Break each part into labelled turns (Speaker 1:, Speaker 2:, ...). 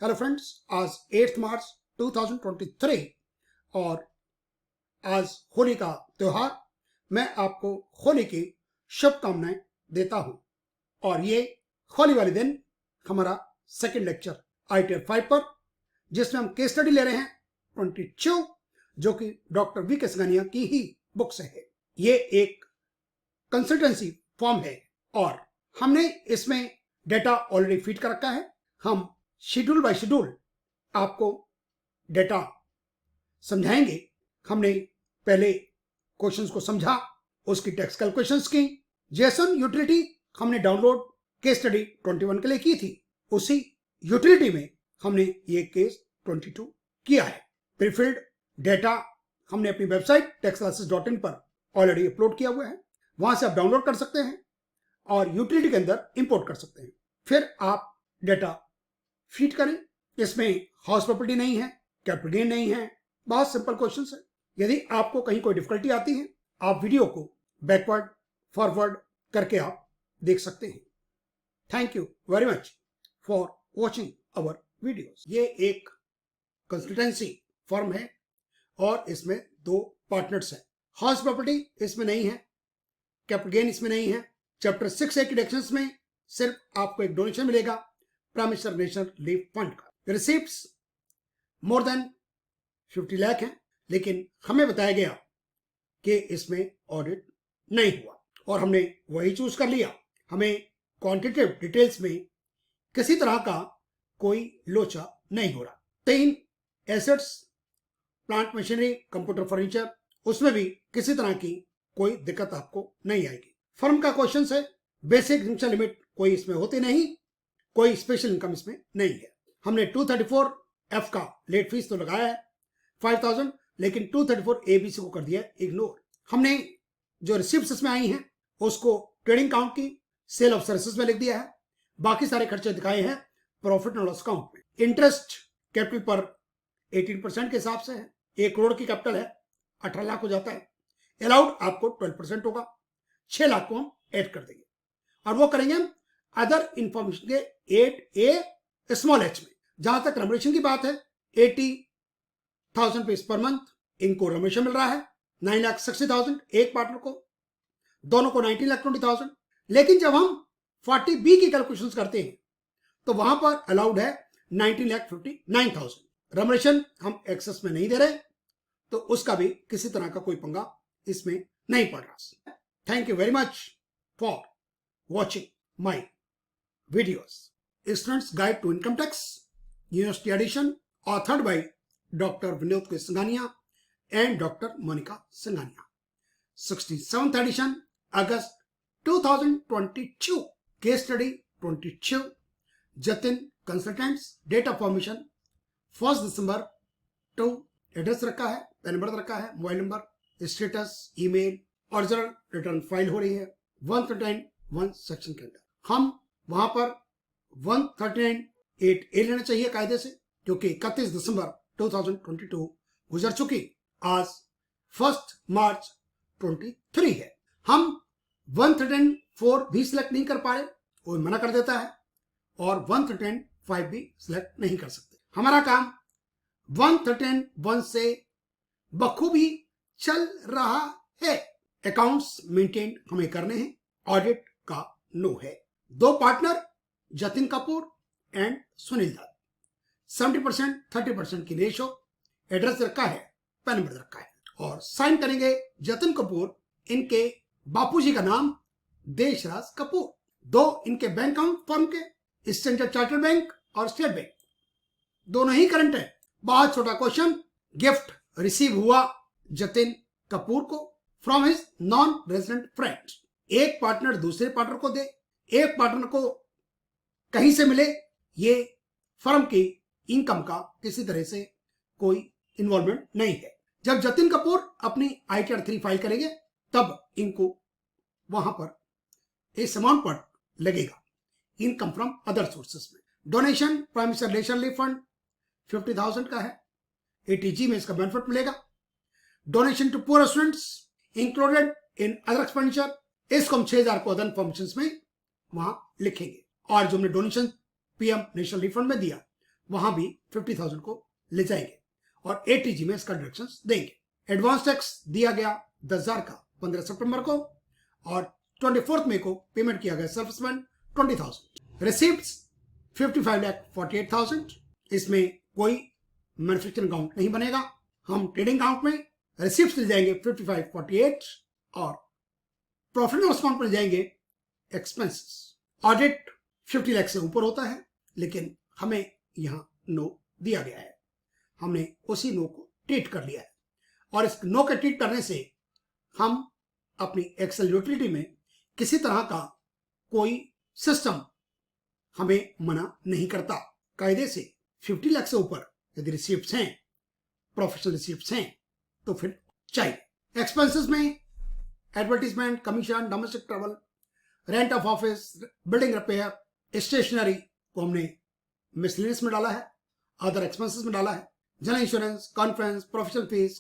Speaker 1: Hello friends, आज 8 मार्च 2023 और आज होली का त्योहार। मैं आपको होली की शुभकामनाएं देता हूं और ये होली वाले दिन हमारा सेकंड लेक्चर ITR 5 पर, जिसमें हम केस स्टडी ले रहे हैं 22, जो कि डॉक्टर वी.के. सिंघानिया की ही बुक से है। ये एक कंसल्टेंसी फॉर्म है और हमने इसमें डेटा ऑलरेडी फीड कर रखा है। हम शेड्यूल बाय शेड्यूल आपको डेटा समझाएंगे। हमने पहले क्वेश्चंस को समझा, उसकी टेक्स्ट कैलकुलेशंस की। जेसन यूटिलिटी हमने डाउनलोड केस स्टडी 21 के लिए की थी, उसी यूटिलिटी में हमने ये केस 22 किया है। प्रीफिल्ड डेटा हमने अपनी वेबसाइट textclasses.in पर ऑलरेडी अपलोड किया हुआ है, वहां से आप डाउनलोड कर सकते हैं और यूटिलिटी के अंदर इंपोर्ट कर सकते हैं। फिर आप डेटा फीड करें। इसमें हाउस प्रॉपर्टी नहीं है, कैपिटल गेन नहीं है, बहुत सिंपल क्वेश्चंस है। यदि आपको कहीं कोई डिफिकल्टी आती है, आप वीडियो को बैकवर्ड फॉरवर्ड करके आप देख सकते हैं। Thank you very much for watching our videos. ये एक कंसल्टेंसी फर्म है और इसमें 2 पार्टनर्स हैं। हाउस प्रॉपर्टी इसमें नहीं है, कैपिटल गेन इसमें नहीं है। चैप्टर 6A की डिडक्शंस में सिर्फ आपको एक डोनेशन मिलेगा prime minister national leave fund का। रिसिप्ट्स मोर देन 50 लाख हैं, लेकिन हमें बताया गया कि इसमें ऑडिट नहीं हुआ और हमने वही चूज कर लिया। हमें क्वांटिटेटिव डिटेल्स में किसी तरह का कोई लोचा नहीं हो रहा। 3 assets, plant machinery, computer, furniture, उसमें भी किसी तरह की कोई दिक्कत आपको नहीं आएगी। फर्म का क्वेश्चन है, बेसिक इनकम लिमिट कोई इसमें होती नहीं, कोई स्पेशल इनकम इसमें नहीं है। हमने 234F का लेट फीस तो लगाया है 5000, लेकिन 234ABC को कर दिया इग्नोर। हमने जो रिसिप्ट्स इसमें आई हैं उसको ट्रेडिंग काउंट की सेल ऑफ सर्विसेज में लिख दिया है। बाकी सारे खर्चे दिखाए हैं प्रॉफिट एंड लॉस काउंट में। इंटरेस्ट कैपिटल पर 18% के हिसाब से है। 1 करोड़ की कैपिटल है, 18 लाख हो जाता है। अलाउड आपको 12% होगा। 6 लाख को हम ऐड कर देंगे और वो करेंगे हम अदर इंफॉर्मेशन के 8A स्मॉल h में। जहां तक रेमुनरेशन की बात है, 80,000 रुपीज पर मंथ इनको रेमुनरेशन मिल रहा है। 9,60,000 एक पार्टनर को, दोनों को 19,20,000। लेकिन जब हम 40B की कैलकुलेशन करते हैं तो वहां पर अलाउड है 19,59,000। रेमुनरेशन हम एक्सेस में नहीं दे रहे, तो उसका भी किसी तरह का कोई पंगा इसमें नहीं पड़ रहा। Thank you very much for watching my videos. Students Guide to Income Tax, University Edition, authored by Dr. Vinod K. Singhania and Dr. Monica Singhania. 67th edition, August 2022. Case study 22. Jatin Consultants. Date of formation 1st December 2. Address रखा है, pan number रखा है, mobile number, status, email, original return file हो रही है 139(1) section के अंदर। हम वहां पर 139(8A) लेना चाहिए कायदे से, क्योंकि 31 दिसंबर 2022 गुजर चुकी। आज 1 मार्च 23 है। हम 139(4) भी सिलेक्ट नहीं कर पा रहे, वो मना कर देता है, और 139(5) भी सिलेक्ट नहीं कर सकते। हमारा काम 139(1) से बखूबी चल रहा है। अकाउंट्स मेंटेन हमें करने हैं, ऑडिट का नो है। 2 पार्टनर जतिन कपूर एंड सुनील दत्त, 70% 30% की रेशो। एड्रेस रखा है, पैन नंबर रखा है, और साइन करेंगे जतिन कपूर, इनके बापूजी का नाम देशराज कपूर। 2 इनके बैंक अकाउंट फर्म के, स्टैंडर्ड चार्टर्ड बैंक और स्टेट बैंक, दोनों ही करंट है। बहुत छोटा क्वेश्चन, गिफ्ट रिसीव हुआ जतिन कपूर को from his non resident friend. एक पार्टनर दूसरे पार्टनर को दे, एक पार्टनर को कहीं से मिले, ये फर्म की इनकम का किसी तरह से कोई इन्वॉल्वमेंट नहीं है। जब जतिन कपूर अपनी ITR 3 फाइल करेंगे तब इनको वहां पर इस अमाउंट पर लगेगा इनकम फ्रॉम अदर सोर्सेस में। Donation prime minister national leave fund 50,000 का है, ATG में इसका बेनिफिट मिलेगा। Donation to poor students included in other expenditure, इसको हम 6,000 को अदर इन्फॉर्मेशन में वहां लिखेंगे। और जो हमने donation PM national leave fund में दिया वहां भी 50,000 को ले जाएंगे और ATG में इसका डिडक्शन देंगे। एडवांस टैक्स दिया गया 10,000 का 15 सितंबर को और 24 मई को पेमेंट किया गया सर्विसमैन 20,000। रिसिप्ट्स 55,48,000। इसमें कोई मैन्युफैक्चरिंग अकाउंट नहीं बनेगा। हम ट्रेडिंग अकाउंट में रिसिप्ट्स ले जाएंगे 55,48 और प्रॉफिट एंड लॉस अकाउंट पर जाएंगे एक्सपेंसेस। ऑडिट 50 लाख से ऊपर होता है, लेकिन हमें यहां नो दिया गया है। हमने उसी नो को ट्रीट कर लिया है और इस नो के ट्रीट करने से हम अपनी एक्सेल यूटिलिटी में किसी तरह का कोई सिस्टम हमें मना नहीं करता। कायदे से 50 लाख से ऊपर यदि रिसिप्ट्स हैं, प्रोफेशनल रिसिप्ट्स हैं, तो फिर चाहिए। एक्सपेंसेस में advertisement, commission, domestic travel, rent of office, building repair, stationery को हमने मिसलेनियस में डाला है, अदर एक्सपेंसेस में डाला है। General insurance, conference, professional fees,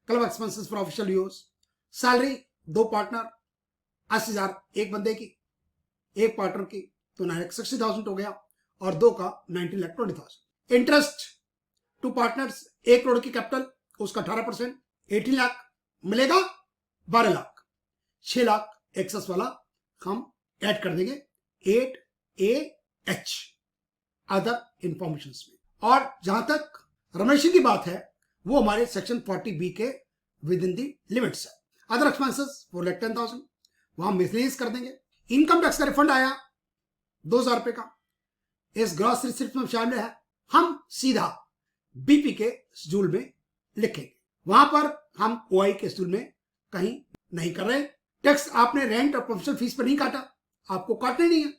Speaker 1: club expenses for official use, salary 2 partner 80,000 एक बंदे की, एक पार्टनर की तो 9,60,000 हो गया और 2 का 19,20,000। इंटरेस्ट 2 पार्टनर्स 1 करोड़ की कैपिटल, उसका 18% 18 लाख मिलेगा, 12 लाख 6 लाख एक्सेस वाला हम ऐड कर देंगे 8AH अदर इंफॉर्मेशन में। और जहां तक रमेश की बात है वो हमारे सेक्शन 40B के विद इन दी लिमिट्स है। अदर एक्सपेंसेस 4,10,000 वहां मिसलेनियस कर देंगे। इनकम टैक्स का रिफंड आया 2,000 रुपए का, इस ग्रॉस रिसिप्ट में शामिल है। हम सीधा BP के शेड्यूल में लिखेंगे, वहां पर हम OI के शेड्यूल में कहीं नहीं कर रहे। टैक्स आपने रेंट और प्रोफेशनल फीस पर नहीं काटा, आपको काटना नहीं है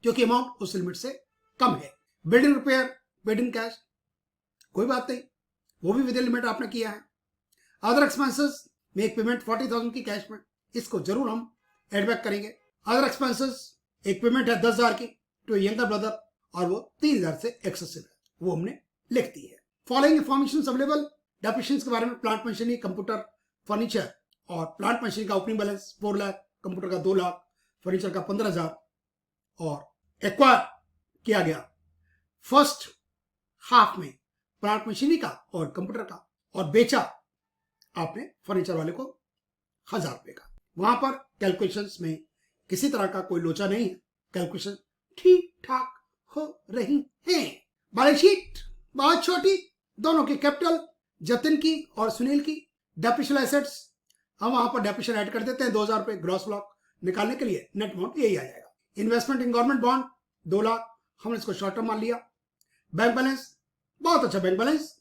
Speaker 1: क्योंकि अमाउंट उस लिमिट से कम है। Building repair paid in cash, कोई बात नहीं, वो भी विद इन लिमिट आपने किया है। अदर एक्सपेंसेस में एक पेमेंट 40,000 की कैश में, इसको जरूर हम एड बैक करेंगे। अदर एक्सपेंसेस एक पेमेंट है 10,000 की टू यंगर ब्रदर और वो 3,000 से एक्सेसिव है, वो हमने लिख दी है। Following information available. डेप्रिसिएशन के बारे में प्लांट मशीनरी, कंप्यूटर, फर्नीचर और प्लांट मशीनरी का ओपनिंग बैलेंस 4 लाख, कंप्यूटर का 2 लाख, फर्नीचर का 15,000 और एक्वायर किया गया फर्स्ट हाफ में प्लांट मशीनरी का और कंप्यूटर का और बेचा आपने फर्नीचर वाले को 1,000 रुपए का। वहां पर कैलकुलेशंस में किसी तरह का कोई लोचा नहीं है, कैलकुलेशन ठीक ठाक हो रही है। बैलेंस शीट बहुत छोटी, दोनों की कैपिटल, जतिन की और सुनील की। डेप्रिशिएशन एसेट्स हम वहां पर डेप्रिशिएशन ऐड कर देते हैं 2,000 रुपए ग्रॉस ब्लॉक निकालने के लिए, नेट अमाउंट यही आ जाएगा। Investment in government bond 2 lakh, हमने इसको शॉर्ट टर्म मान लिया। बैंक बैलेंस बहुत अच्छा, बैंक बैलेंस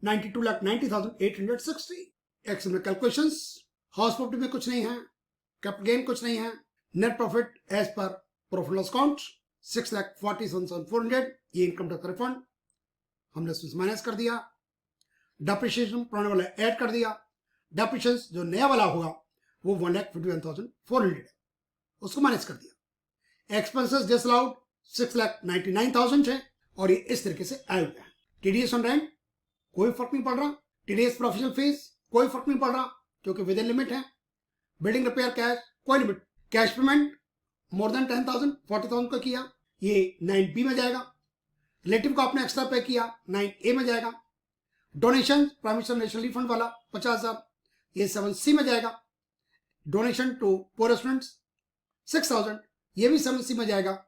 Speaker 1: 92,90,860। एक्सेल में कैलकुलेशंस, हाउस प्रॉपर्टी में कुछ नहीं है, कैपिटल गेन कुछ नहीं है। Net profit as per profit loss account 6,47,400, ये इनकम टैक्स रिफंड हमने उसमें माइनस कर दिया। डेप्रिसिएशन पुराने वाला ऐड कर दिया। डेप्रिसिएशन जो नया वाला होगा वो 1,51,400 है, उसको माइनस कर दिया। एक्सपेंसेस डिसअलाउड 6,99,000 है और ये इस तरीके से आए हुए हैं। TDS ऑन रेंट कोई फर्क नहीं पड़ रहा, TDS प्रोफेशनल फीस कोई फर्क नहीं पड़ रहा क्योंकि विद इन लिमिट है। बिल्डिंग रिपेयर कैश कोई limit, cash payment more than 10,000 40,000 का किया, ये 9B में जाएगा। रिलेटिव को आपने एक्स्ट्रा पे किया 9A में जाएगा। Donation prime minister national fund वाला 50,000, ये 7C में जाएगा। डोनेशन टू पुअर स्टूडेंट्स 6,000, ये भी 7C में जाएगा।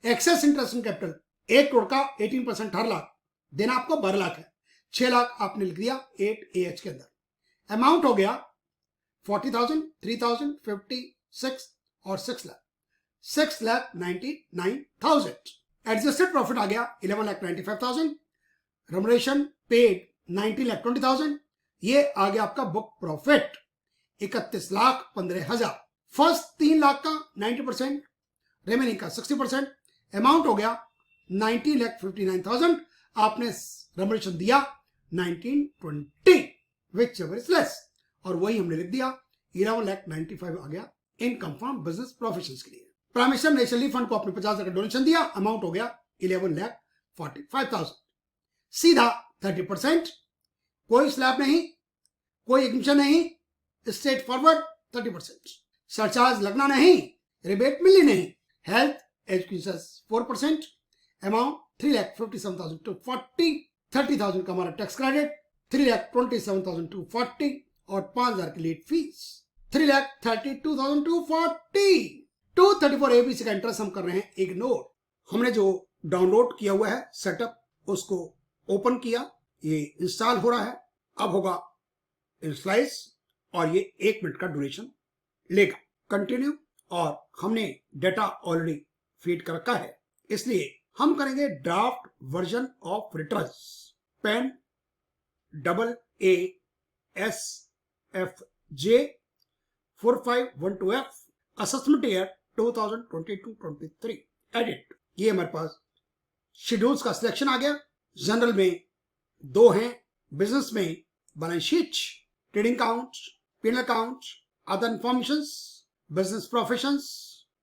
Speaker 1: Excess interest in capital 1 crore का 18% हर लाख देना आपको 12 लाख है, 6 लाख आपने लिख दिया 8AH के अंदर। अमाउंट हो गया 40,000, 3,000, 56 और 6 लाख, 6,99,000। एडजस्टेड प्रॉफिट आ गया 11,95,000। Remuneration paid 19,20,000। ये आ गया आपका बुक प्रॉफिट 31,15,000। फर्स्ट 3 लाख का 90%, रिमेनिंग का 60%। अमाउंट हो गया 19,59,000। आपने रेम्युनरेशन दिया 1920 विच एवर इज लेस, और वही हमने लिख दिया 11,95,000 आ गया इनकम फ्रॉम बिजनेस प्रोफेशंस के लिए। प्राइम मिनिस्टर नेशनल फंड को आपने 50,000 का डोनेशन दिया, अमाउंट हो गया 11,45,000। सीधा 30%, कोई स्लैब नहीं, कोई एग्जिबिशन नहीं, स्ट्रेट फॉरवर्ड 30%। सरचार्ज लगना नहीं, रिबेट मिलनी नहीं। हेल्थ एजुकेशन 4%, अमाउंट 3,57,240, 30,000 का हमारा टैक्स क्रेडिट, 3,27,240 और 5,000 की लेट फीस, 3,32,240। 234 ABC का इंटरेस्ट हम कर रहे हैं इग्नोर। हमने जो डाउनलोड किया हुआ है सेटअप उसको ओपन किया, ये इंस्टॉल हो रहा है, अब होगा इनिशियलाइज और ये 1 मिनट का ड्यूरेशन लेगा। कंटिन्यू, और हमने डाटा ऑलरेडी फीड कर रखा है इसलिए हम करेंगे draft version of returns, PAN AASFJ 4512F, assessment year 2022-23, edit. ये हमारे पास शेड्यूल्स का सिलेक्शन आ गया। जनरल में 2 हैं, बिजनेस में balance sheet, trading account, P&L account, other informations, business professions,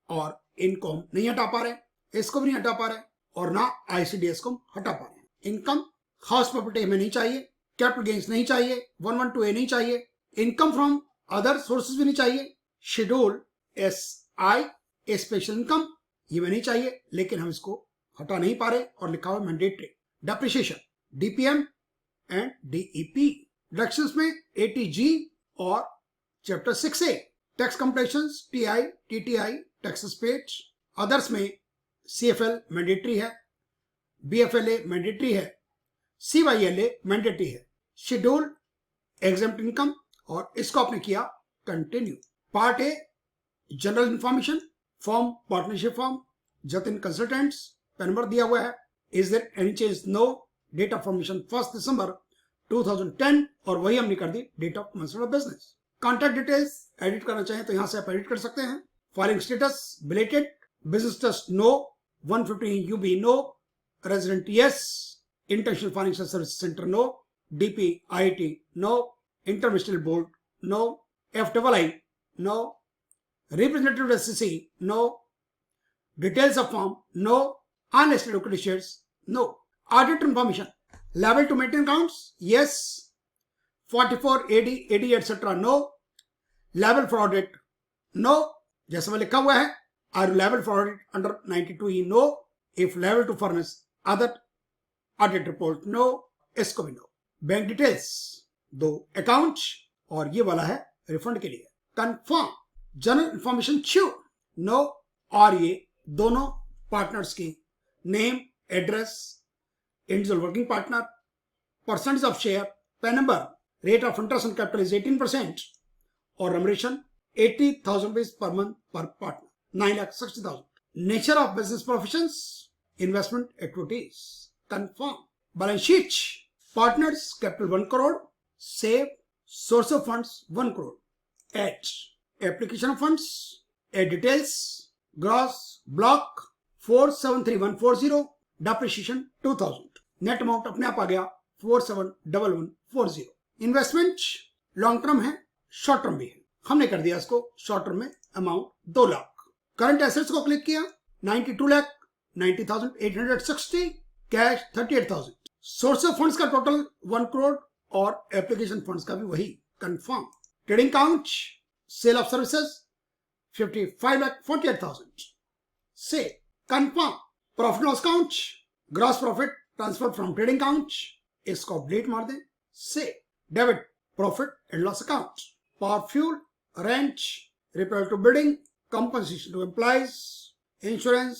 Speaker 1: और इनकम नहीं हटा पा रहे, इसको भी नहीं हटा पा रहे, और ना ICDS को हटा पा रहे। इनकम, हाउस प्रॉपर्टी हमें नहीं चाहिए, कैपिटल गेन्स नहीं चाहिए, 112A नहीं चाहिए, इनकम फ्रॉम अदर सोर्सेज भी नहीं चाहिए, शेड्यूल SI स्पेशल इनकम ये भी नहीं चाहिए, लेकिन हम इसको हटा नहीं पा रहे और लिखा हुआ mandatory. Depreciation, DPM and DEP, deductions में ATG और chapter 6A, tax computations TI TTI taxes paid, others में CFL मैंडेटरी है, BFLA मैंडेटरी है, CYLA मैंडेटरी है, शेड्यूल एग्जेम्प्ट इनकम, और इसको आपने किया continue. Part A general information, form partnership form, Jatin consultants, PAN number दिया हुआ है, is there any change, no, date of formation 1 दिसंबर 2010, और वही हमने कर दी date of commencement of business. Contact details edit करना चाहें तो यहां से आप एडिट कर सकते हैं। Filing status belated, business trust no, 115 UB no, resident yes, international financial service centre no, DP IIT no, international board no, FII no, representative SEC no, details of form no, unlisted equity shares no, audit information, liable to maintain accounts yes, 44 AD etc no, liable for audit no, जैसे में लिखा हुआ है, are you liable for audit under 92E no, if liable to furnish other audit report no, इसको भी no। Bank details 2 account, और ये वाला है रिफंड के लिए। कंफर्म जनरल इंफॉर्मेशन छू नो, और ये दोनों पार्टनर्स की name, address, individual working partner, percentage of share, PAN number, rate of interest on capital is 18%, और remuneration 80,000 rupees per month per partner, 9,60,000। Nature of business professions, investment activities. Confirm balance sheet, partners capital 1 crore, save, source of funds 1 crore, at application of funds, details, gross block 473140, depreciation 2000, net amount अपने आप आ गया 471140। Investment long term है, short term भी है, हमने कर दिया इसको शॉर्ट टर्म में अमाउंट 2 लाख। करंट एसेट्स को क्लिक किया, 92,90,860, कैश 38,000, सोर्स ऑफ फंड्स का टोटल 1 करोड़ और एप्लीकेशन फंड्स का भी वही। Confirm trading account, sale of services 55,48,000 से। Confirm profit loss account, gross profit transfer from trading account, इसको अपडेट मार दें से। Debit profit and loss account, power fuel, rent, repair to building, compensation to employees, insurance,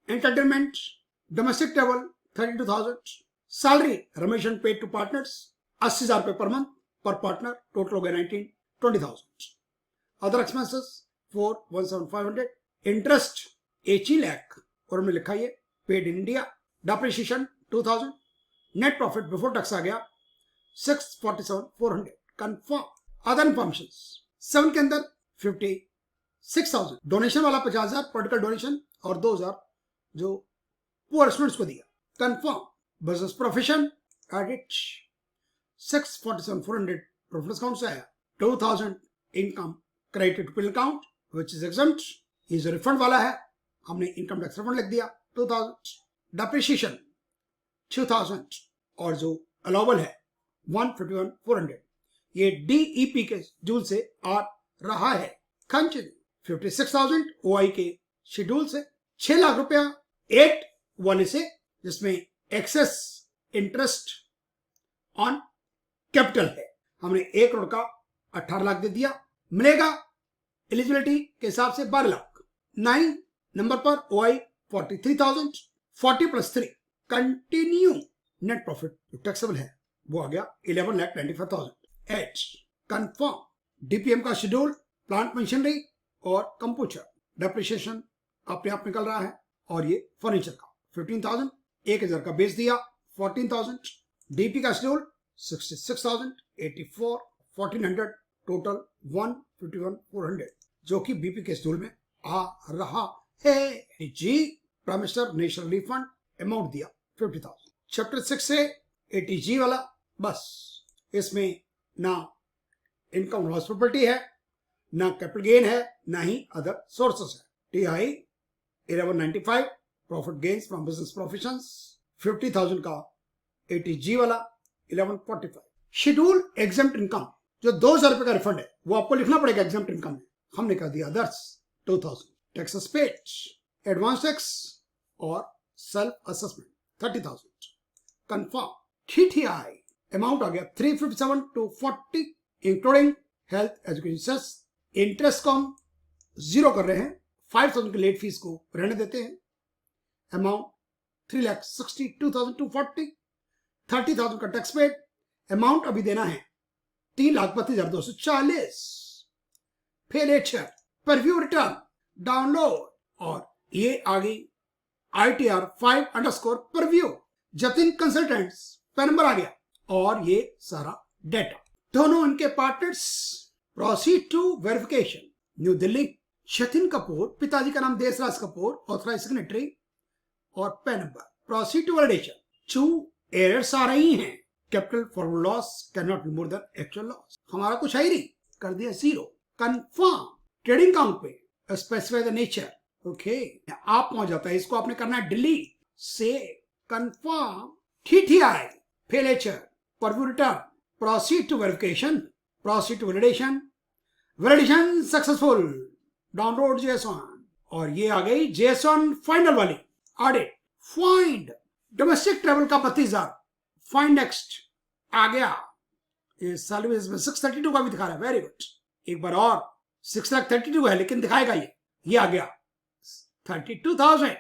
Speaker 1: entertainment, domestic travel 32,000, salary remuneration paid to partners 80,000 रुपए पर month per partner, total हो गया 20,000। Other expenses 417,500, interest 80 lakh और हमने लिखा ये paid in India, depreciation 2,000, net profit before tax आ गया 647,400। कंफर्म अदर इंफॉर्मेशन 7 के अंदर 56,000, डोनेशन वाला 50,000 पॉलिटिकल डोनेशन और 2,000 जो पुअर स्टूडेंट्स को दिया। Confirm business profession edit 647,400 profit account से आया, 2,000 income credited to P&L account which is exempt, ये जो रिफंड वाला है हमने इनकम टैक्स रिफंड लिख दिया 2,000, डेप्रिसिएशन 2,000 और जो अलाउबल है 151,400, ये DEP के शेड्यूल से आ रहा है। खर्च 56,000 OI के शेड्यूल से, 6 लाख रुपया 8 वाले से जिसमें एक्सेस इंटरेस्ट ऑन कैपिटल है, हमने 1 करोड़ का 18 लाख दे दिया, मिलेगा एलिजिबिलिटी के हिसाब से 12 लाख। 9 नंबर पर OI 43,000, 40 + 3 कंटिन्यू नेट प्रॉफिट जो टैक्सेबल है वो आ गया 11,95,000। 8 कंफर्म DPM का शेड्यूल, प्लांट मशीनरी और कंप्यूटर डेप्रिसिएशन अपने आप निकल रहा है, और ये फर्नीचर का 15,000, 1,000 का बेच दिया 14,000, DP का शेड्यूल 66,000, 84, 1,400, टोटल 151,400 जो कि BP के शेड्यूल में आ रहा है। जी प्राइमिस्टर नेशनल रिफंड अमाउंट दिया 50,000। चैप्टर 6 से ATG वाला, बस इसमें ना इनकम लॉस प्रॉपर्टी है, ना कैपिटल गेन है, ना ही अदर सोर्सेस है। TI 1195 profit gains from business professions, 50,000 का ATG वाला 1145। शेड्यूल एग्जेम्प्ट इनकम जो 2,000 रुपए का रिफंड है वो आपको लिखना पड़ेगा एग्जेम्प्ट इनकम में, हमने कर दिया others 2,000। Taxes paid, advance tax और self assessment 30,000। Confirm TTI amount आ गया 357 to 40 including health education. Interest को हम 0 कर रहे हैं, 5,000 की लेट फीस को रहने देते हैं। अमाउंट 3,62,240, 30,000 का टैक्स पेड। अमाउंट अभी देना है 3,32,240। फेलेचर परव्यू रिटर्न डाउनलोड, और ये आ गई ITR 5_परव्यू जतिन कंसल्टेंट्स पैन नंबर आ गया, और ये सारा डेटा। दोनों इनके partners proceed to verification New Delhi, Jatin Kapoor, पिताजी का नाम देसराज कपूर, ऑथराइज सिग्नेटरी, और PAN number. Proceed to validation, 2 errors आ रही हैं। Capital for loss can not be more than actual loss, हमारा कुछ है ही नहीं, कर दिया 0। कंफर्म ट्रेडिंग अकाउंट पे स्पेसिफाई द नेचर, ओके आप पहुंच जाता है, इसको आपने करना है डिलीट से। Confirm TTI failure preview return, proceed to verification, proceed to validation, validation successful, download JSON, और ये आ गई JSON फाइनल वाली। ऑडिट फाइंड डोमेस्टिक ट्रेवल का 32,000, फाइंड नेक्स्ट आ गया। ये सर्विस में 632 का भी दिखा रहा है, वेरी गुड। एक बार और 6,32,000 है लेकिन दिखाएगा ये आ गया 32,000।